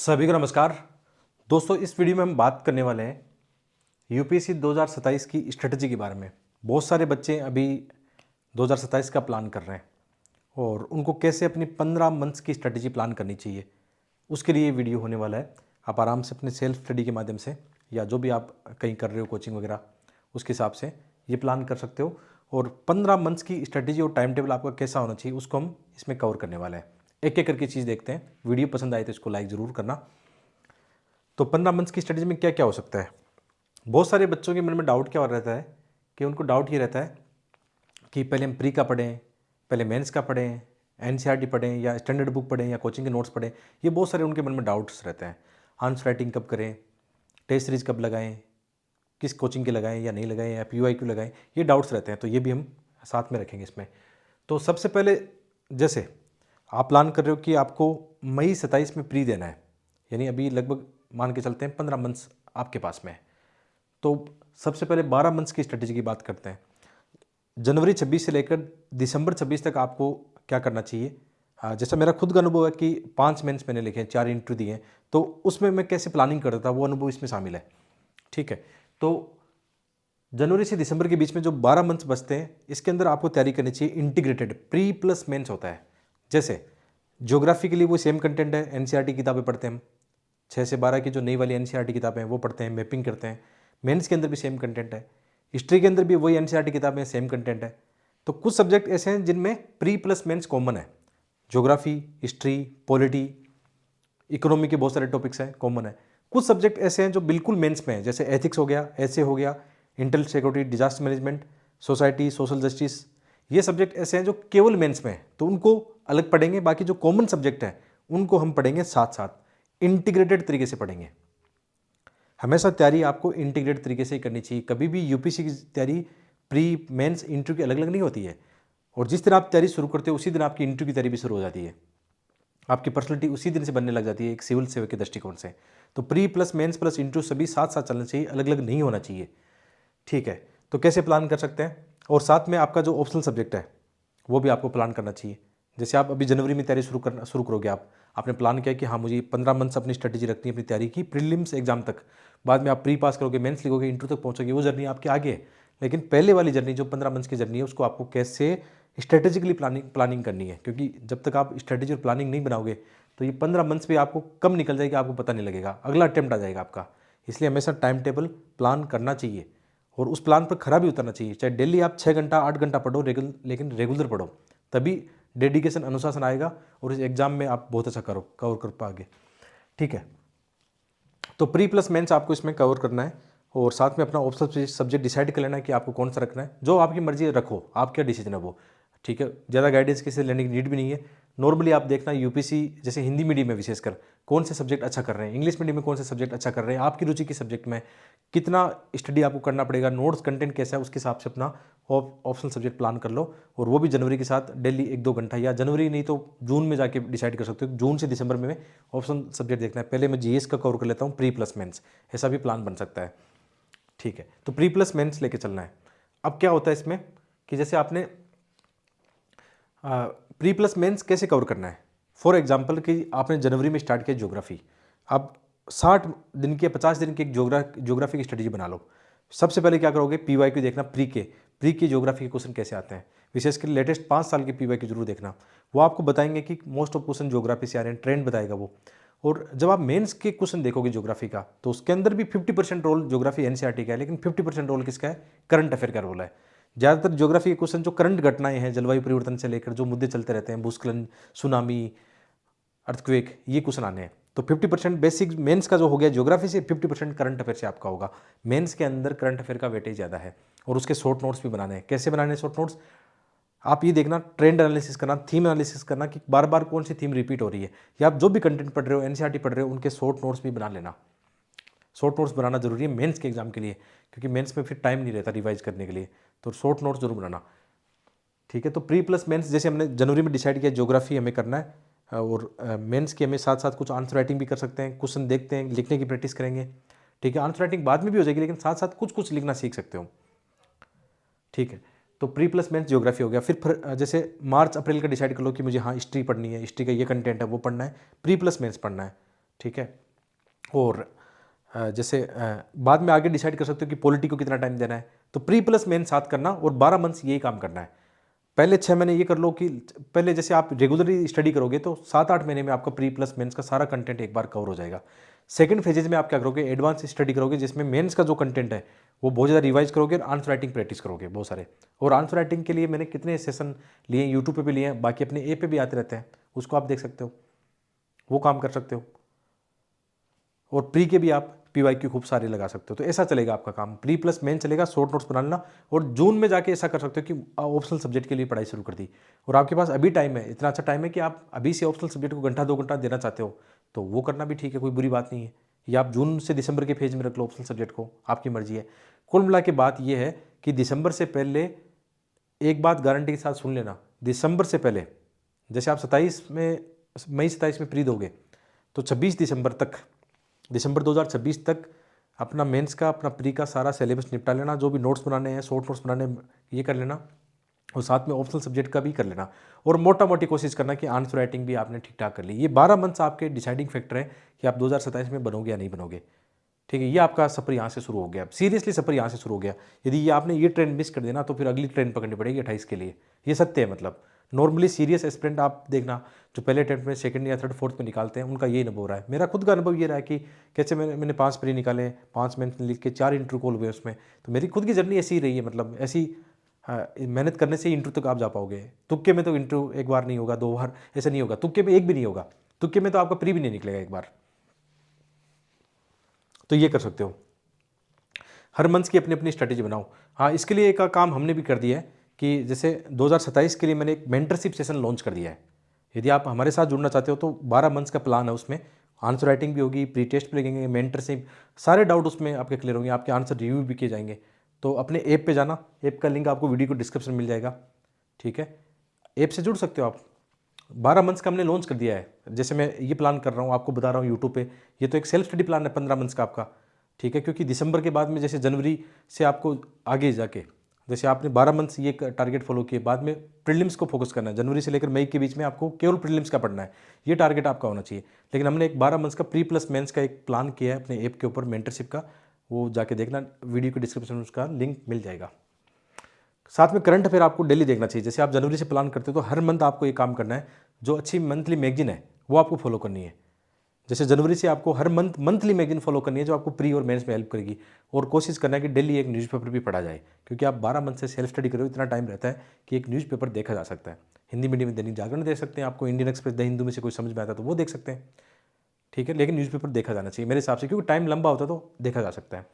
सभी को नमस्कार दोस्तों। इस वीडियो में हम बात करने वाले हैं यूपीएससी 2027 की स्ट्रेटजी के बारे में। बहुत सारे बच्चे अभी 2027 का प्लान कर रहे हैं और उनको कैसे अपनी 15 मंथ्स की स्ट्रेटजी प्लान करनी चाहिए, उसके लिए ये वीडियो होने वाला है। आप आराम से अपने सेल्फ स्टडी के माध्यम से या जो भी आप कहीं कर रहे हो कोचिंग वगैरह, उसके हिसाब से ये प्लान कर सकते हो। और 15 मंथ्स की स्ट्रेटजी और टाइम टेबल आपका कैसा होना चाहिए उसको हम इसमें कवर करने वाले हैं। एक एक करके चीज़ देखते हैं। वीडियो पसंद आए तो इसको लाइक ज़रूर करना। तो 15 मंथ्स की स्ट्रेटजी में क्या क्या हो सकता है। बहुत सारे बच्चों के मन में डाउट क्या हो रहता है कि उनको डाउट ये रहता है कि पहले हम प्री का पढ़ें, पहले मेंस का पढ़ें, एनसीईआरटी पढ़ें या स्टैंडर्ड बुक पढ़ें या कोचिंग के नोट्स पढ़ें। ये बहुत सारे उनके मन में डाउट्स रहते हैं। आंसर राइटिंग कब करें, टेस्ट सीरीज कब लगाएं, किस कोचिंग के लगाएं या नहीं लगाएं या PYQ लगाएं, ये डाउट्स रहते हैं। तो ये भी हम साथ में रखेंगे इसमें। तो सबसे पहले जैसे आप प्लान कर रहे हो कि आपको मई 27 में प्री देना है, यानी अभी लगभग मान के चलते हैं 15 मंथ्स आपके पास में है। तो सबसे पहले 12 मंथ्स की स्ट्रेटजी की बात करते हैं। जनवरी 26 से लेकर दिसंबर 26 तक आपको क्या करना चाहिए। जैसा मेरा खुद का अनुभव है कि 5 मेंस मैंने लिखे हैं, 4 इंटरव्यू दिए हैं, तो उसमें मैं कैसे प्लानिंग करता था वो अनुभव इसमें शामिल है। ठीक है, तो जनवरी से दिसंबर के बीच में जो 12 मंथ्स बचते हैं, इसके अंदर आपको तैयारी करनी चाहिए इंटीग्रेटेड प्री प्लस मेंस होता है। जैसे ज्योग्राफी के लिए वो सेम कंटेंट है, एनसीईआरटी किताबें पढ़ते हैं हम, 6 से 12 की जो नई वाली एनसीईआरटी किताबें हैं वो पढ़ते हैं, मैपिंग करते हैं। मेंस के अंदर भी सेम कंटेंट है, हिस्ट्री के अंदर भी वही एनसीईआरटी किताबें, सेम कंटेंट है। तो कुछ सब्जेक्ट ऐसे हैं जिनमें प्री प्लस मेंस कॉमन है। ज्योग्राफी, हिस्ट्री, पॉलिटी, इकोनॉमी के बहुत सारे टॉपिक्स हैं, कॉमन है। कुछ सब्जेक्ट ऐसे हैं जो बिल्कुल मेंस में है, जैसे एथिक्स हो गया, ऐसे हो गया, internal security, disaster management, society, social justice. ये सब्जेक्ट ऐसे हैं जो केवल मेंस में है, तो उनको अलग पढ़ेंगे। बाकी जो कॉमन सब्जेक्ट हैं उनको हम पढ़ेंगे साथ साथ, इंटीग्रेटेड तरीके से पढ़ेंगे। हमेशा तैयारी आपको इंटीग्रेटेड तरीके से ही करनी चाहिए। कभी भी यूपीएससी की तैयारी प्री मेंस इंटरव्यू की अलग अलग नहीं होती है। और जिस दिन आप तैयारी शुरू करते हो उसी दिन आपकी इंटरव्यू की तैयारी भी शुरू हो जाती है। आपकी पर्सनैलिटी उसी दिन से बनने लग जाती है एक सिविल सेवा के दृष्टिकोण से। तो pre plus mains plus interview सभी साथ साथ चलना चाहिए, अलग अलग नहीं होना चाहिए। ठीक है, तो कैसे प्लान कर सकते हैं। और साथ में आपका जो ऑप्शनल सब्जेक्ट है वो भी आपको प्लान करना चाहिए। जैसे आप अभी जनवरी में तैयारी शुरू करोगे, आपने प्लान किया कि हाँ मुझे 15 मंथ्स अपनी स्ट्रेटेजी रखनी है अपनी तैयारी की प्रीलिम्स एग्जाम तक। बाद में आप प्री पास करोगे, मेंस लिखोगे, इंटरव्यू तक पहुंचोगे, वो जर्नी आपकी आगे है। लेकिन पहले वाली जर्नी जो 15 मंथ्स की जर्नी है उसको आपको कैसे स्ट्रेटेजिकली प्लानिंग करनी है, क्योंकि जब तक आप स्ट्रेटेजी और प्लानिंग नहीं बनाओगे तो ये 15 मंथ्स भी आपको कम निकल जाएगी, आपको पता नहीं लगेगा, अगला अटेम्प्ट आ जाएगा आपका। इसलिए हमेशा टाइम टेबल प्लान करना चाहिए और उस प्लान पर खरा भी उतरना चाहिए। चाहे डेली आप 6 घंटा 8 घंटा पढ़ो, लेकिन रेगुलर पढ़ो, तभी डेडिकेशन अनुशासन आएगा और इस एग्जाम में आप बहुत अच्छा कवर कर पाओगे। ठीक है, तो प्री प्लस मेंस आपको इसमें कवर करना है और साथ में अपना ऑप्शनल सब्जेक्ट डिसाइड कर लेना है कि आपको कौन सा रखना है। जो आपकी मर्जी रखो, आप क्या डिसीजन है वो। ठीक है, ज़्यादा गाइडेंस किसी से लेने की नीड भी नहीं है। नॉर्मली आप देखना यूपीएससी जैसे हिंदी मीडियम में विशेषकर कौन से सब्जेक्ट अच्छा कर रहे हैं, इंग्लिश मीडियम में कौन से सब्जेक्ट अच्छा कर रहे हैं, आपकी रुचि के सब्जेक्ट में कितना स्टडी आपको करना पड़ेगा, नोट्स कंटेंट कैसा है, उसके हिसाब से अपना ऑप्शनल सब्जेक्ट प्लान कर लो। और वो भी जनवरी के साथ डेली 1-2 घंटा, या जनवरी नहीं तो जून में जाके डिसाइड कर सकते हो। जून से दिसंबर में ऑप्शनल सब्जेक्ट देखना है। पहले मैं जीएस का कवर कर लेता हूँ प्री प्लस मेंस, ऐसा भी प्लान बन सकता है। ठीक है, तो प्री प्लस मेंस लेके चलना है। अब क्या होता है इसमें कि जैसे आपने प्री प्लस मेंस कैसे कवर करना है। फॉर एग्जांपल कि आपने जनवरी में स्टार्ट किया ज्योग्राफी, अब 60 दिन की 50 दिन की एक ज्योग्राफी की स्ट्रेटजी बना लो। सबसे पहले क्या करोगे, PYQ देखना, प्री के ज्योग्राफी के क्वेश्चन कैसे आते हैं। विशेषकर लेटेस्ट 5 साल के PYQ जरूर देखना, वो आपको बताएंगे कि मोस्ट ऑफ क्वेश्चन ज्योग्राफी से आ रहे हैं, ट्रेंड बताएगा वो। और जब आप मेंस के क्वेश्चन देखोगे ज्योग्राफी का, तो उसके अंदर भी 50% रोल ज्योग्राफी एनसीईआरटी का है, लेकिन 50% रोल किसका है, करंट अफेयर का रोल है। ज़्यादातर ज्योग्राफी के क्वेश्चन जो करंट घटनाएं हैं, जलवायु परिवर्तन से लेकर जो मुद्दे चलते रहते हैं, भूस्खलन, सुनामी, अर्थक्वेक, ये क्वेश्चन आने हैं। तो 50% बेसिक मेंस का जो हो गया ज्योग्राफी से, 50% करंट अफेयर से आपका होगा। मेंस के अंदर करंट अफेयर का वेटेज ज़्यादा है और उसके शॉर्ट नोट्स भी बनाने हैं। कैसे बनाने हैं शॉर्ट नोट्स, आप ये देखना, ट्रेंड एनालिसिस करना, थीम एनालिसिस करना कि बार बार कौन सी थीम रिपीट हो रही है, या आप जो भी कंटेंट पढ़ रहे हो, एनसीईआरटी पढ़ रहे हो, उनके शॉर्ट नोट्स भी बना लेना। शॉर्ट नोट्स बनाना जरूरी है मेंस के एग्जाम के लिए, क्योंकि मेंस में फिर टाइम नहीं रहता रिवाइज करने के लिए, तो शॉर्ट नोट्स जरूर बनाना। ठीक है, तो प्री प्लस मेंस जैसे हमने जनवरी में डिसाइड किया ज्योग्राफी हमें करना है, और मेंस के हमें साथ साथ कुछ आंसर राइटिंग भी कर सकते हैं, क्वेश्चन देखते हैं, लिखने की प्रैक्टिस करेंगे। ठीक है, आंसर राइटिंग बाद में भी हो जाएगी, लेकिन साथ साथ कुछ कुछ लिखना सीख सकते हो। ठीक है, तो प्री प्लस मेंस ज्योग्राफी हो गया। फिर जैसे मार्च अप्रैल का डिसाइड कर लो कि मुझे हाँ हिस्ट्री पढ़नी है, हिस्ट्री का ये कंटेंट है वो पढ़ना है, प्री प्लस मेंस पढ़ना है। ठीक है। और जैसे बाद में आगे डिसाइड कर सकते हो कि पॉलिटी को कितना टाइम देना है। तो प्री प्लस मेन साथ करना और 12 मंथ्स यही काम करना है। पहले 6 महीने ये कर लो कि पहले जैसे आप रेगुलरली स्टडी करोगे तो 7-8 महीने में आपका प्री प्लस मेंस का सारा कंटेंट एक बार कवर हो जाएगा। सेकंड फेजेज में आप क्या करोगे, एडवांस स्टडी करोगे जिसमें मेंस का जो कंटेंट है वो बहुत ज़्यादा रिवाइज करोगे और आंसर राइटिंग प्रैक्टिस करोगे बहुत सारे। और आंसर राइटिंग के लिए मैंने कितने सेशन लिए, यूट्यूब पे भी लिए हैं, बाकी अपने ऐप पे भी आते रहते हैं, उसको आप देख सकते हो, वो काम कर सकते हो। और प्री के भी आप PYQ खूब सारे लगा सकते हो। तो ऐसा चलेगा आपका काम, प्री प्लस मेन चलेगा, शॉर्ट नोट्स बना लेना। और जून में जाके ऐसा कर सकते हो कि ऑप्शनल सब्जेक्ट के लिए पढ़ाई शुरू कर दी और आपके पास अभी टाइम है, इतना अच्छा टाइम है कि आप अभी से ऑप्शनल सब्जेक्ट को घंटा 2 घंटा देना चाहते हो तो वो करना भी ठीक है, कोई बुरी बात नहीं है। या आप जून से दिसंबर के फेज में रख लो ऑप्शनल सब्जेक्ट को, आपकी मर्जी है। कुल मिला के बात यह है कि दिसंबर से पहले एक बात गारंटी के साथ सुन लेना, दिसंबर से पहले जैसे आप 27 में प्री दोगे तो 26 दिसंबर 2026 तक अपना मेंस का, अपना प्री का सारा सिलेबस निपटा लेना। जो भी नोट्स बनाने हैं, शॉर्ट नोट्स बनाने हैं, ये कर लेना और साथ में ऑप्शनल सब्जेक्ट का भी कर लेना। और मोटा मोटी कोशिश करना कि आंसर राइटिंग भी आपने ठीक ठाक कर ली। ये 12 मंथ्स आपके डिसाइडिंग फैक्टर है कि आप 2027 में बनोगे या नहीं बनोगे। ठीक है, ये आपका सफ़र यहाँ से शुरू हो गया, सीरियसली सफ़र यहाँ से शुरू हो गया। यदि ये आपने ये ट्रेन मिस कर देना तो फिर अगली ट्रेन पकड़नी पड़ेगी 28 के लिए। ये सत्य है। मतलब नॉर्मली सीरियस एस्पिरेंट आप देखना जो पहले अटेम्प्ट में सेकंड या थर्ड फोर्थ में निकालते हैं, उनका ये अनुभव हो रहा है। मेरा खुद का अनुभव ये रहा है कि कैसे मैंने 5 प्री निकाले, 5 मेंस लिख के 4 इंटरव्यू कॉल हुए उसमें। तो मेरी खुद की जर्नी ऐसी ही रही है। मतलब ऐसी मेहनत करने से ही इंटरव्यू तक आप जा पाओगे। तुक्के में तो इंटरव्यू एक बार नहीं होगा, 2 बार, ऐसा नहीं होगा। तुक्के में एक भी नहीं होगा, तुक्के में तो आपका प्री भी नहीं निकलेगा एक बार। तो ये कर सकते हो, हर मंथ की अपनी अपनी स्ट्रैटेजी बनाओ। हाँ, इसके लिए एक काम हमने भी कर दिया है कि जैसे 2027 के लिए मैंने एक मेंटरशिप सेशन लॉन्च कर दिया है। यदि आप हमारे साथ जुड़ना चाहते हो तो 12 मंथ्स का प्लान है, उसमें आंसर राइटिंग भी होगी, प्री टेस्ट भी लगेंगे, मेंटरशिप, सारे डाउट उसमें आपके क्लियर होंगे, आपके आंसर रिव्यू भी किए जाएंगे। तो अपने ऐप पे जाना, ऐप का लिंक आपको वीडियो को डिस्क्रिप्शन में मिल जाएगा। ठीक है, ऐप से जुड़ सकते हो आप। 12 मंथ्स का हमने लॉन्च कर दिया है। जैसे मैं ये प्लान कर रहा हूँ, आपको बता रहा हूँ यूट्यूब पे, ये तो एक सेल्फ स्टडी प्लान है 15 मंथ्स का आपका। ठीक है, क्योंकि दिसंबर के बाद में जैसे जनवरी से आपको आगे जाके, जैसे आपने 12 मंथ्स ये टारगेट फॉलो किए, बाद में प्रीलिम्स को फोकस करना है। जनवरी से लेकर मई के बीच में आपको केवल प्रीलिम्स का पढ़ना है, ये टारगेट आपका होना चाहिए। लेकिन हमने एक 12 मंथ्स का प्री प्लस मेंस का एक प्लान किया है अपने ऐप के ऊपर, मेंटरशिप का, वो जाके देखना, वीडियो के डिस्क्रिप्शन में उसका लिंक मिल जाएगा। साथ में करंट अफेयर आपको डेली देखना चाहिए। जैसे आप जनवरी से प्लान करते हो तो हर मंथ आपको ये काम करना है, जो अच्छी मंथली मैगजीन है वो आपको फॉलो करनी है। जैसे जनवरी से आपको हर मंथली मैगजीन फॉलो करनी है जो आपको प्री और मेंस में हेल्प करेगी। और कोशिश करना है कि डेली एक न्यूज़पेपर भी पढ़ा जाए, क्योंकि आप 12 मंथ से सेल्फ स्टडी करो, इतना टाइम रहता है कि एक न्यूज़पेपर देखा जा सकता है। हिंदी मीडियम में दैनिक जागरण देख सकते हैं, आपको इंडियन एक्सप्रेस, द हिंदू में से कोई समझ में आता है तो वो देख सकते हैं। ठीक है, लेकिन न्यूज़पेपर देखा जाना चाहिए मेरे हिसाब से, क्योंकि टाइम लंबा होता है तो देखा जा सकता है।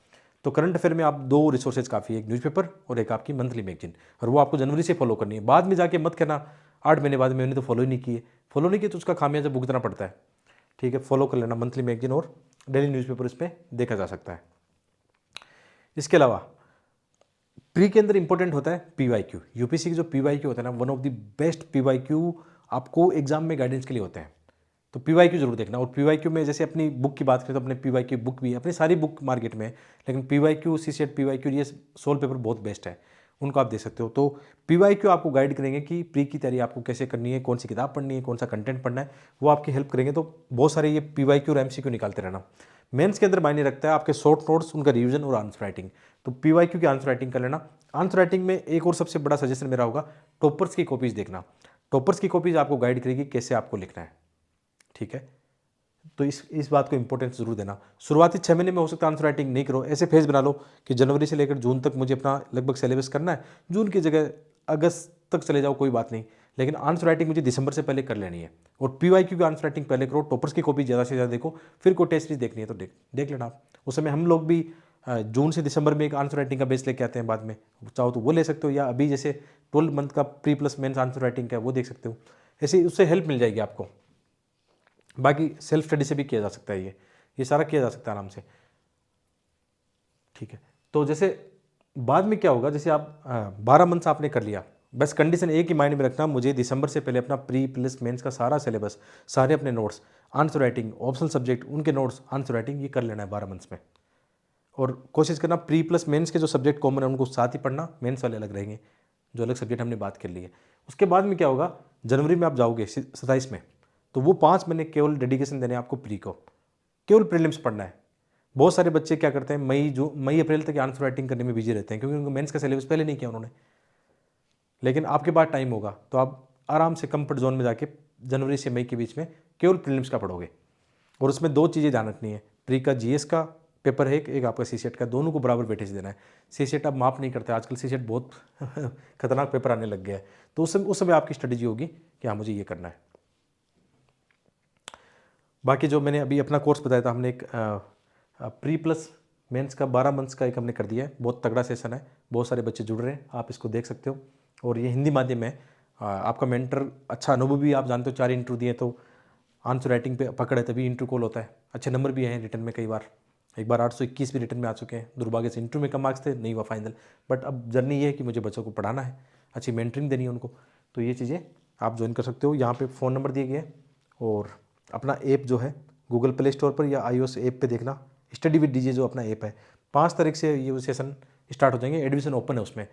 तो करंट अफेयर में आप 2 रिसोर्सेज काफ़ी है, एक न्यूज़पेपर और एक आपकी मंथली मैगजीन, और वो आपको जनवरी से फॉलो करनी है। बाद में जाके मत करना 8 महीने बाद, मैंने तो फॉलो ही नहीं किए। फॉलो नहीं किए तो उसका खामियाजा भुगतना पड़ता है। ठीक है, फॉलो कर लेना मंथली मैगजीन और डेली न्यूज़पेपर, इस पर देखा जा सकता है। इसके अलावा प्री के अंदर इंपॉर्टेंट होता है PYQ। यूपीएससी की जो PYQ होता है ना, one of the best PYQ आपको एग्जाम में गाइडेंस के लिए होते हैं। तो PYQ जरूर देखना। और PYQ में जैसे अपनी बुक की बात करें तो अपने PYQ बुक भी, अपनी सारी बुक मार्केट में है, लेकिन PYQ, CSET PYQ, ये सोल्व पेपर बहुत बेस्ट है, उनको आप दे सकते हो। तो PYQ आपको गाइड करेंगे कि प्री की तैयारी आपको कैसे करनी है, कौन सी किताब पढ़नी है, कौन सा कंटेंट पढ़ना है, वो आपकी हेल्प करेंगे। तो बहुत सारे ये PYQ और MCQ निकालते रहना। मेंस के अंदर मायने रखता है आपके शॉर्ट नोट्स, उनका रिवीजन और आंसर राइटिंग। तो PYQ की आंसर राइटिंग कर लेना। आंसर राइटिंग में एक और सबसे बड़ा सजेशन मेरा होगा, टॉपर्स की कॉपीज देखना। टॉपर्स की कॉपीज आपको गाइड करेगी कैसे आपको लिखना है। ठीक है, तो इस बात को इंपॉर्टेंस जरूर देना। शुरुआती 6 महीने में हो सकता है आंसर राइटिंग नहीं करो, ऐसे फेज बना लो कि जनवरी से लेकर जून तक मुझे अपना लगभग सिलेबस करना है, जून की जगह अगस्त तक चले जाओ, कोई बात नहीं, लेकिन आंसर राइटिंग मुझे दिसंबर से पहले कर लेनी है। और PYQ की आंसर राइटिंग पहले करो, टॉपर्स की कॉपी ज़्यादा से ज़्यादा देखो, फिर कोई टेस्ट सीरीज देखनी है तो देख लेना आप। उस समय हम लोग भी जून से दिसंबर में एक आंसर राइटिंग का बेस लेके आते हैं, बाद में चाहो तो वो ले सकते हो, या अभी जैसे 12 मंथ का pre plus mains answer writing का वो देख सकते हो। ऐसे उससे हेल्प मिल जाएगी आपको। बाकी सेल्फ स्टडी से भी किया जा सकता है, ये सारा किया जा सकता है आराम से। ठीक है, तो जैसे बाद में क्या होगा, जैसे आप 12 मंथ्स आपने कर लिया, बस कंडीशन एक ही माइंड में रखना, मुझे दिसंबर से पहले अपना प्री प्लस मेंस का सारा सिलेबस, सारे अपने notes, answer writing, optional subject उनके नोट्स, आंसर राइटिंग, ये कर लेना है 12 मंथ्स में। और कोशिश करना प्री प्लस मेंस के जो सब्जेक्ट कॉमन है उनको साथ ही पढ़ना, मेंस वाले अलग रहेंगे, जो अलग सब्जेक्ट हमने बात कर ली है। उसके बाद में क्या होगा, जनवरी में आप जाओगे 27 में, तो वो 5 महीने केवल डेडिकेशन देने आपको प्री को। केवल प्रीलिम्स पढ़ना है। बहुत सारे बच्चे क्या करते हैं, मई अप्रैल तक आंसर राइटिंग करने में बिजी रहते हैं, क्योंकि उनको मेंस का सिलेबस पहले नहीं किया उन्होंने। लेकिन आपके पास टाइम होगा तो आप आराम से कंफर्ट जोन में जाके जनवरी से मई के बीच में केवल प्रीलिम्स का पढ़ोगे। और उसमें दो चीज़ें ध्यान रखनी है, प्री का जीएस का पेपर है, एक आपका सीसेट का, दोनों को बराबर वेटेज देना है। सीसेट अब माफ नहीं करते आजकल, सीसेट बहुत खतरनाक पेपर आने लग गया है, तो उस समय आपकी स्ट्रेटजी होगी कि हाँ मुझे ये करना है। बाकी जो मैंने अभी अपना कोर्स बताया था, हमने एक प्री प्लस मेंस का 12 मंथ्स का एक हमने कर दिया है, बहुत तगड़ा सेशन है, बहुत सारे बच्चे जुड़ रहे हैं, आप इसको देख सकते हो। और ये हिंदी माध्यम है, आपका मेंटर अच्छा अनुभवी, आप जानते हो 4 इंटरव्यू दिए, तो आंसर राइटिंग पे पकड़ है तभी इंटरव्यू कॉल होता है। अच्छे नंबर भी हैं रिटर्न में, कई बार एक बार 821 भी रिटर्न में आ चुके हैं। दुर्भाग्य से इंटरव्यू में कम मार्क्स थे, नहीं हुआ फाइनल, बट अब जर्नी ये है कि मुझे बच्चों को पढ़ाना है, अच्छी मेंटरिंग देनी है उनको, तो ये चीज़ें आप ज्वाइन कर सकते हो। यहाँ पे फ़ोन नंबर दिए गए हैं, और अपना ऐप जो है गूगल प्ले स्टोर पर या iOS ऐप पे देखना, स्टडी विद डीजे जो अपना ऐप है, 5 तारीख से ये सेशन स्टार्ट हो जाएंगे, एडमिशन ओपन है उसमें,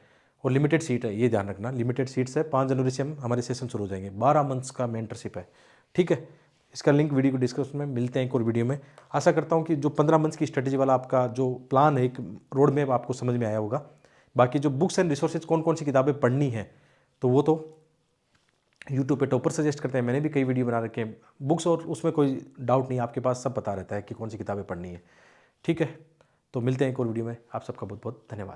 और लिमिटेड सीट है, ये ध्यान रखना, लिमिटेड सीट्स है। 5 जनवरी से हमारे सेशन शुरू हो जाएंगे, 12 मंथ्स का मेंटरशिप है, ठीक है। इसका लिंक वीडियो को डिस्क्रिप्शन में, मिलते हैं एक और वीडियो में। आशा करता हूँ कि जो 15 मंथ्स की स्ट्रेटेजी वाला आपका जो प्लान है, एक रोड मैप आपको समझ में आया होगा। बाकी जो बुक्स एंड रिसोर्सेज कौन कौन सी किताबें पढ़नी है, तो वो तो यूट्यूब पे टॉपर सजेस्ट करते हैं, मैंने भी कई वीडियो बना रखे हैं बुक्स, और उसमें कोई डाउट नहीं, आपके पास सब पता रहता है कि कौन सी किताबें पढ़नी है, ठीक है। तो मिलते हैं एक और वीडियो में, आप सबका बहुत बहुत धन्यवाद।